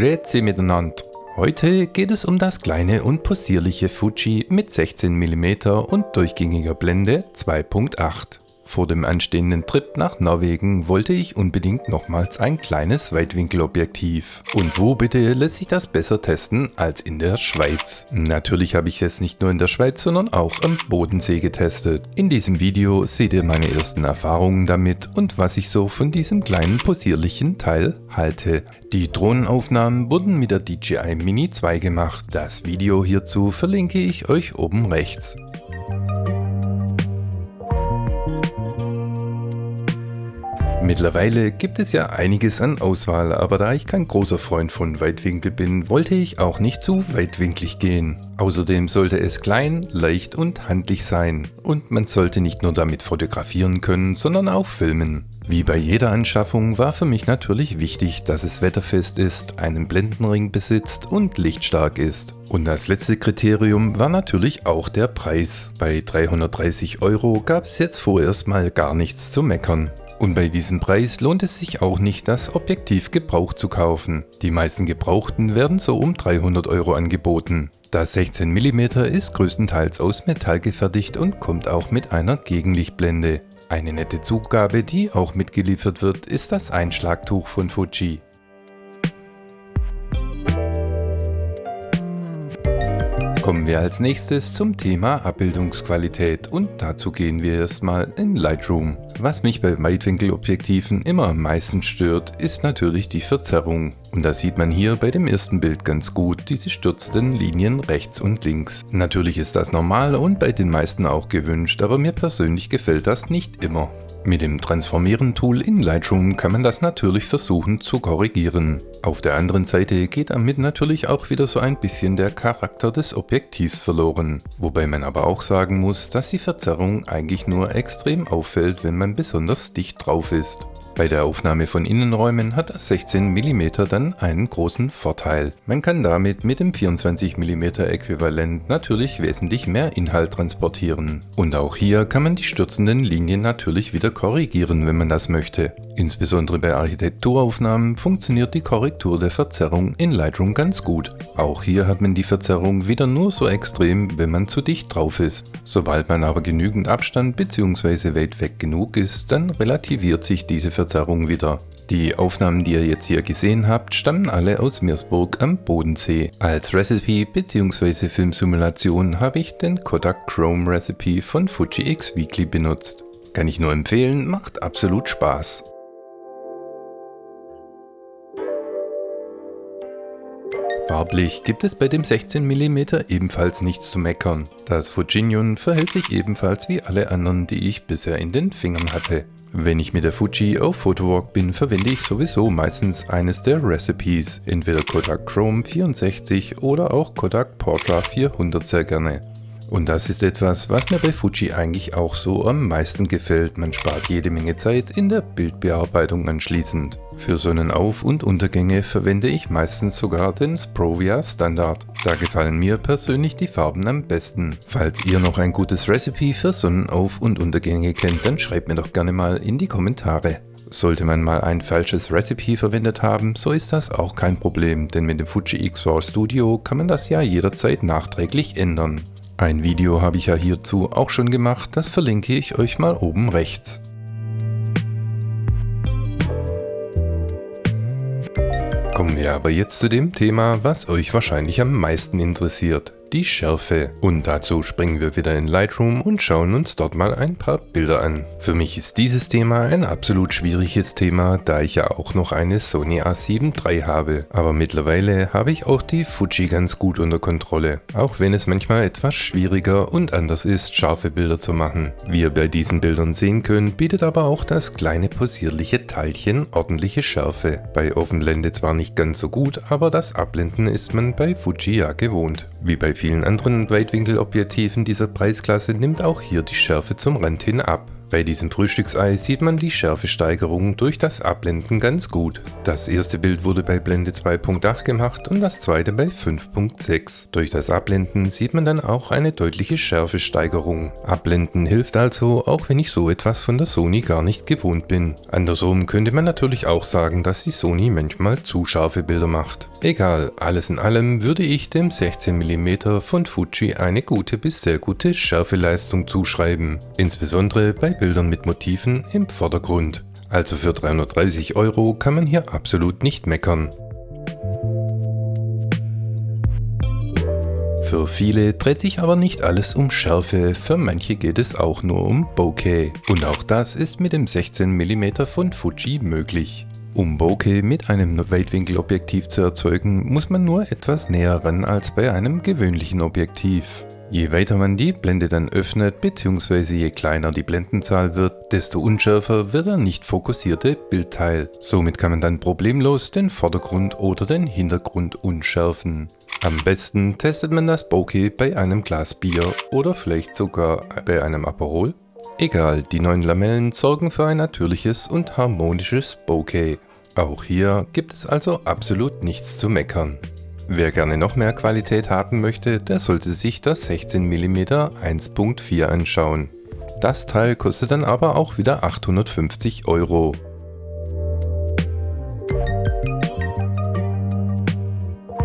Grüezi miteinander. Heute geht es um das kleine und possierliche Fuji mit 16 mm und durchgängiger Blende 2.8. Vor dem anstehenden Trip nach Norwegen wollte ich unbedingt nochmals ein kleines Weitwinkelobjektiv. Und wo bitte lässt sich das besser testen als in der Schweiz? Natürlich habe ich es nicht nur in der Schweiz, sondern auch am Bodensee getestet. In diesem Video seht ihr meine ersten Erfahrungen damit und was ich so von diesem kleinen possierlichen Teil halte. Die Drohnenaufnahmen wurden mit der DJI Mini 2 gemacht. Das Video hierzu verlinke ich euch oben rechts. Mittlerweile gibt es ja einiges an Auswahl, aber da ich kein großer Freund von Weitwinkel bin, wollte ich auch nicht zu weitwinklig gehen. Außerdem sollte es klein, leicht und handlich sein. Und man sollte nicht nur damit fotografieren können, sondern auch filmen. Wie bei jeder Anschaffung war für mich natürlich wichtig, dass es wetterfest ist, einen Blendenring besitzt und lichtstark ist. Und das letzte Kriterium war natürlich auch der Preis. Bei 330 € gab es jetzt vorerst mal gar nichts zu meckern. Und bei diesem Preis lohnt es sich auch nicht, das Objektiv gebraucht zu kaufen. Die meisten Gebrauchten werden so um 300 € angeboten. Das 16 mm ist größtenteils aus Metall gefertigt und kommt auch mit einer Gegenlichtblende. Eine nette Zugabe, die auch mitgeliefert wird, ist das Einschlagtuch von Fuji. Kommen wir als nächstes zum Thema Abbildungsqualität und dazu gehen wir erstmal in Lightroom. Was mich bei Weitwinkelobjektiven immer am meisten stört, ist natürlich die Verzerrung. Und das sieht man hier bei dem ersten Bild ganz gut, diese stürzenden Linien rechts und links. Natürlich ist das normal und bei den meisten auch gewünscht, aber mir persönlich gefällt das nicht immer. Mit dem Transformieren-Tool in Lightroom kann man das natürlich versuchen zu korrigieren. Auf der anderen Seite geht damit natürlich auch wieder so ein bisschen der Charakter des Objektivs verloren. Wobei man aber auch sagen muss, dass die Verzerrung eigentlich nur extrem auffällt, wenn man besonders dicht drauf ist. Bei der Aufnahme von Innenräumen hat das 16 mm dann einen großen Vorteil. Man kann damit mit dem 24 mm Äquivalent natürlich wesentlich mehr Inhalt transportieren. Und auch hier kann man die stürzenden Linien natürlich wieder korrigieren, wenn man das möchte. Insbesondere bei Architekturaufnahmen funktioniert die Korrektur der Verzerrung in Lightroom ganz gut. Auch hier hat man die Verzerrung wieder nur so extrem, wenn man zu dicht drauf ist. Sobald man aber genügend Abstand bzw. weit weg genug ist, dann relativiert sich diese Verzerrung wieder. Die Aufnahmen, die ihr jetzt hier gesehen habt, stammen alle aus Meersburg am Bodensee. Als Recipe bzw. Filmsimulation habe ich den Kodak Chrome Recipe von Fuji X Weekly benutzt. Kann ich nur empfehlen, macht absolut Spaß. Farblich gibt es bei dem 16 mm ebenfalls nichts zu meckern. Das Fujinion verhält sich ebenfalls wie alle anderen, die ich bisher in den Fingern hatte. Wenn ich mit der Fuji auf Photowalk bin, verwende ich sowieso meistens eines der Recipes, entweder Kodak Chrome 64 oder auch Kodak Portra 400 sehr gerne. Und das ist etwas, was mir bei Fuji eigentlich auch so am meisten gefällt. Man spart jede Menge Zeit in der Bildbearbeitung anschließend. Für Sonnenauf- und Untergänge verwende ich meistens sogar den Sprovia Standard. Da gefallen mir persönlich die Farben am besten. Falls ihr noch ein gutes Recipe für Sonnenauf- und Untergänge kennt, dann schreibt mir doch gerne mal in die Kommentare. Sollte man mal ein falsches Recipe verwendet haben, so ist das auch kein Problem, denn mit dem Fuji X-RAW Studio kann man das ja jederzeit nachträglich ändern. Ein Video habe ich ja hierzu auch schon gemacht, das verlinke ich euch mal oben rechts. Kommen wir aber jetzt zu dem Thema, was euch wahrscheinlich am meisten interessiert. Die Schärfe. Und dazu springen wir wieder in Lightroom und schauen uns dort mal ein paar Bilder an. Für mich ist dieses Thema ein absolut schwieriges Thema, da ich ja auch noch eine Sony A7 III habe. Aber mittlerweile habe ich auch die Fuji ganz gut unter Kontrolle. Auch wenn es manchmal etwas schwieriger und anders ist, scharfe Bilder zu machen. Wie ihr bei diesen Bildern sehen könnt, bietet aber auch das kleine possierliche Teilchen ordentliche Schärfe. Bei Offenblende zwar nicht ganz so gut, aber das Abblenden ist man bei Fuji ja gewohnt. Wie bei vielen anderen Weitwinkelobjektiven dieser Preisklasse nimmt auch hier die Schärfe zum Rand hin ab. Bei diesem Frühstücksei sieht man die Schärfesteigerung durch das Abblenden ganz gut. Das erste Bild wurde bei Blende 2.8 gemacht und das zweite bei 5.6. Durch das Abblenden sieht man dann auch eine deutliche Schärfesteigerung. Abblenden hilft also, auch wenn ich so etwas von der Sony gar nicht gewohnt bin. Andersrum könnte man natürlich auch sagen, dass die Sony manchmal zu scharfe Bilder macht. Egal, alles in allem würde ich dem 16mm von Fuji eine gute bis sehr gute Schärfeleistung zuschreiben. Insbesondere bei Bildern mit Motiven im Vordergrund. Also für 330 € kann man hier absolut nicht meckern. Für viele dreht sich aber nicht alles um Schärfe, für manche geht es auch nur um Bokeh. Und auch das ist mit dem 16mm von Fuji möglich. Um Bokeh mit einem Weitwinkelobjektiv zu erzeugen, muss man nur etwas näher ran als bei einem gewöhnlichen Objektiv. Je weiter man die Blende dann öffnet bzw. je kleiner die Blendenzahl wird, desto unschärfer wird der nicht fokussierte Bildteil. Somit kann man dann problemlos den Vordergrund oder den Hintergrund unschärfen. Am besten testet man das Bokeh bei einem Glas Bier oder vielleicht sogar bei einem Aperol. Egal, die neuen Lamellen sorgen für ein natürliches und harmonisches Bokeh. Auch hier gibt es also absolut nichts zu meckern. Wer gerne noch mehr Qualität haben möchte, der sollte sich das 16mm 1.4 anschauen. Das Teil kostet dann aber auch wieder 850 €.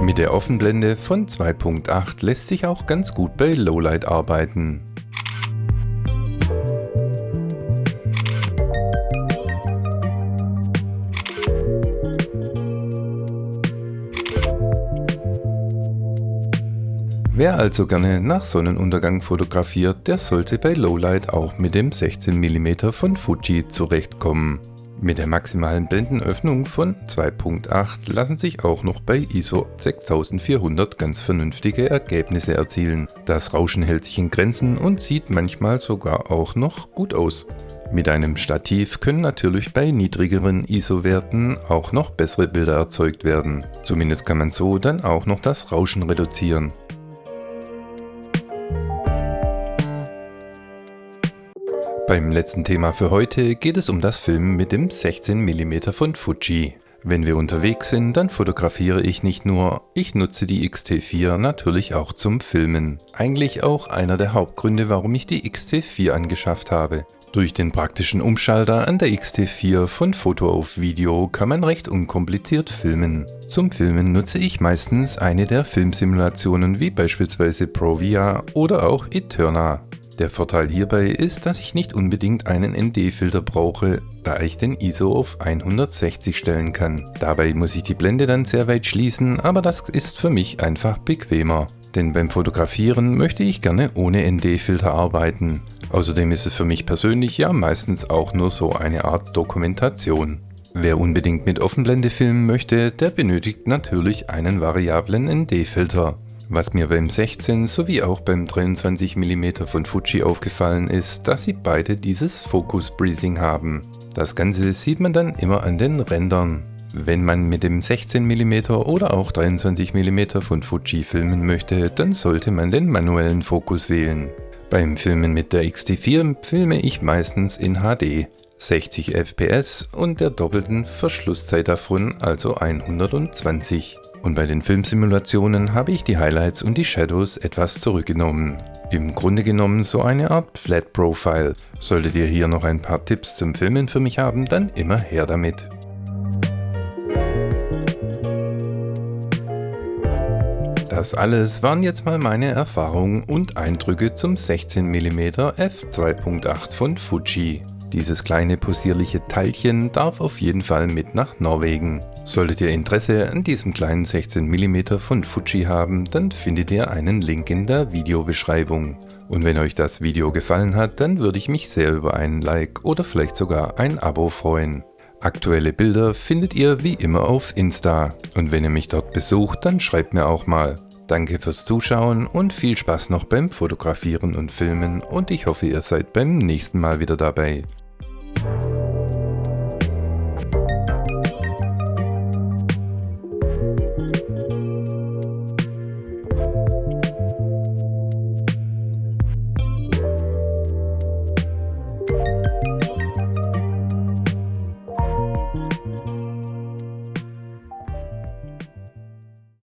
Mit der Offenblende von 2.8 lässt sich auch ganz gut bei Lowlight arbeiten. Wer also gerne nach Sonnenuntergang fotografiert, der sollte bei Lowlight auch mit dem 16mm von Fuji zurechtkommen. Mit der maximalen Blendenöffnung von 2.8 lassen sich auch noch bei ISO 6400 ganz vernünftige Ergebnisse erzielen. Das Rauschen hält sich in Grenzen und sieht manchmal sogar auch noch gut aus. Mit einem Stativ können natürlich bei niedrigeren ISO-Werten auch noch bessere Bilder erzeugt werden. Zumindest kann man so dann auch noch das Rauschen reduzieren. Beim letzten Thema für heute geht es um das Filmen mit dem 16mm von Fuji. Wenn wir unterwegs sind, dann fotografiere ich nicht nur, ich nutze die X-T4 natürlich auch zum Filmen. Eigentlich auch einer der Hauptgründe, warum ich die X-T4 angeschafft habe. Durch den praktischen Umschalter an der X-T4 von Foto auf Video kann man recht unkompliziert filmen. Zum Filmen nutze ich meistens eine der Filmsimulationen wie beispielsweise Provia oder auch Eterna. Der Vorteil hierbei ist, dass ich nicht unbedingt einen ND-Filter brauche, da ich den ISO auf 160 stellen kann. Dabei muss ich die Blende dann sehr weit schließen, aber das ist für mich einfach bequemer. Denn beim Fotografieren möchte ich gerne ohne ND-Filter arbeiten. Außerdem ist es für mich persönlich ja meistens auch nur so eine Art Dokumentation. Wer unbedingt mit Offenblende filmen möchte, der benötigt natürlich einen variablen ND-Filter. Was mir beim 16 sowie auch beim 23mm von Fuji aufgefallen ist, dass sie beide dieses Focus Breathing haben. Das Ganze sieht man dann immer an den Rändern. Wenn man mit dem 16mm oder auch 23mm von Fuji filmen möchte, dann sollte man den manuellen Fokus wählen. Beim Filmen mit der X-T4 filme ich meistens in HD, 60 fps und der doppelten Verschlusszeit davon, also 120. Und bei den Filmsimulationen habe ich die Highlights und die Shadows etwas zurückgenommen. Im Grunde genommen so eine Art Flat Profile. Solltet ihr hier noch ein paar Tipps zum Filmen für mich haben, dann immer her damit. Das alles waren jetzt mal meine Erfahrungen und Eindrücke zum 16mm f2.8 von Fuji. Dieses kleine possierliche Teilchen darf auf jeden Fall mit nach Norwegen. Solltet ihr Interesse an diesem kleinen 16mm von Fuji haben, dann findet ihr einen Link in der Videobeschreibung. Und wenn euch das Video gefallen hat, dann würde ich mich sehr über einen Like oder vielleicht sogar ein Abo freuen. Aktuelle Bilder findet ihr wie immer auf Insta. Und wenn ihr mich dort besucht, dann schreibt mir auch mal. Danke fürs Zuschauen und viel Spaß noch beim Fotografieren und Filmen und ich hoffe, ihr seid beim nächsten Mal wieder dabei.